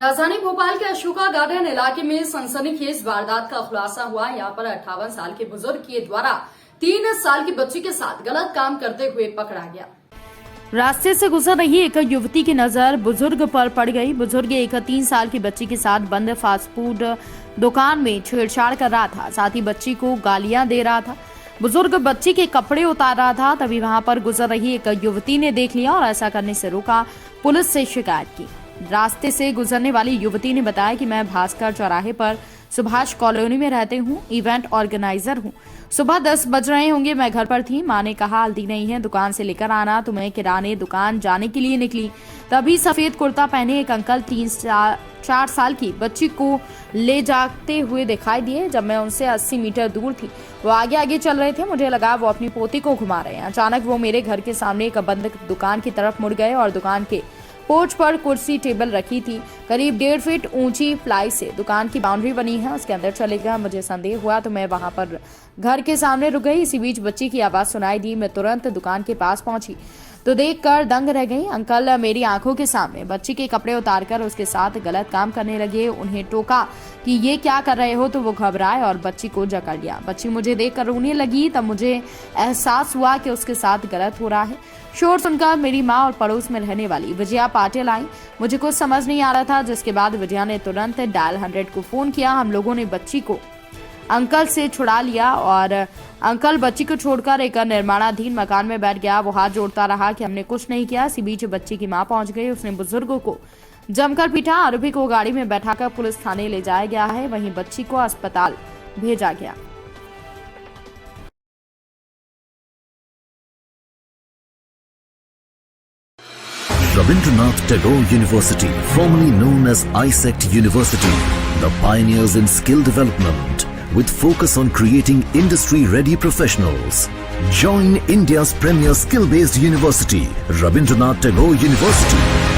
राजधानी भोपाल के अशोका गार्डन इलाके में सनसनीखेज वारदात का खुलासा हुआ। यहाँ पर 58 साल के बुजुर्ग के द्वारा 3 साल की बच्ची के साथ गलत काम करते हुए पकड़ा गया। रास्ते से गुजर रही एक युवती की नजर बुजुर्ग पर पड़ गई। बुजुर्ग एक 3 साल की बच्ची के साथ बंद फास्ट फूड दुकान में छेड़छाड़ कर रहा था, साथ ही बच्ची को गालियां दे रहा था। बुजुर्ग बच्ची के कपड़े उतार रहा था, तभी वहां पर गुजर रही एक युवती ने देख लिया और ऐसा करने से रोका, पुलिस से शिकायत की। रास्ते से गुजरने वाली युवती ने बताया कि मैं भास्कर चौराहे पर सुभाष कॉलोनी में रहते हूँ, इवेंट ऑर्गेनाइजर हूँ। सुबह 10 बज रहे होंगे, मैं घर पर थी। माँ ने कहा हल्दी नहीं है, दुकान से लेकर आना। तो मैं किराने दुकान जाने के लिए निकली, तभी सफेद कुर्ता पहने एक अंकल 3-4 साल की बच्ची को ले जाते हुए दिखाई दिए। जब मैं उनसे 80 मीटर दूर थी, वो आगे आगे चल रहे थे। मुझे लगा वो अपनी पोती को घुमा रहे हैं। अचानक वो मेरे घर के सामने एक बंद दुकान की तरफ मुड़ गए और दुकान के पोर्च पर कुर्सी टेबल रखी थी, करीब 1.5 फीट ऊंची प्लाई से दुकान की बाउंड्री बनी है, उसके अंदर चले गया। मुझे संदेह हुआ तो मैं वहां पर घर के सामने रुक गई। इसी बीच बच्ची की आवाज सुनाई दी। मैं तुरंत दुकान के पास पहुंची तो देखकर दंग रह गई। अंकल मेरी आंखों के सामने बच्ची के कपड़े उतारकर उसके साथ गलत काम करने लगे। उन्हें टोका कि ये क्या कर रहे हो, तो वो घबराए और बच्ची को जकड़ लिया। बच्ची मुझे देखकर रोने लगी, तब मुझे एहसास हुआ कि उसके साथ गलत हो रहा है। शोर सुनकर मेरी माँ और पड़ोस में रहने वाली विजया पाटिल आई। मुझे कुछ समझ नहीं आ रहा था, जिसके बाद विजया ने तुरंत डायल 100 को फोन किया। हम लोगों ने बच्ची को अंकल से छुड़ा लिया और अंकल बच्ची को छोड़कर एक निर्माणाधीन मकान में बैठ गया। वो हाथ जोड़ता रहा कि हमने कुछ नहीं किया। इसी बीच बच्ची की मां पहुंच गई। उसने बुजुर्गों को जमकर पीटा। आरोपी को गाड़ी में बैठाकर पुलिस थाने ले जाया गया है, वहीं बच्ची को अस्पताल भेजा गया। Rabindranath Tagore University, formerly known as ISECT University, the pioneers in skill development with focus on creating industry-ready professionals. Join India's premier skill-based university, Rabindranath Tagore University.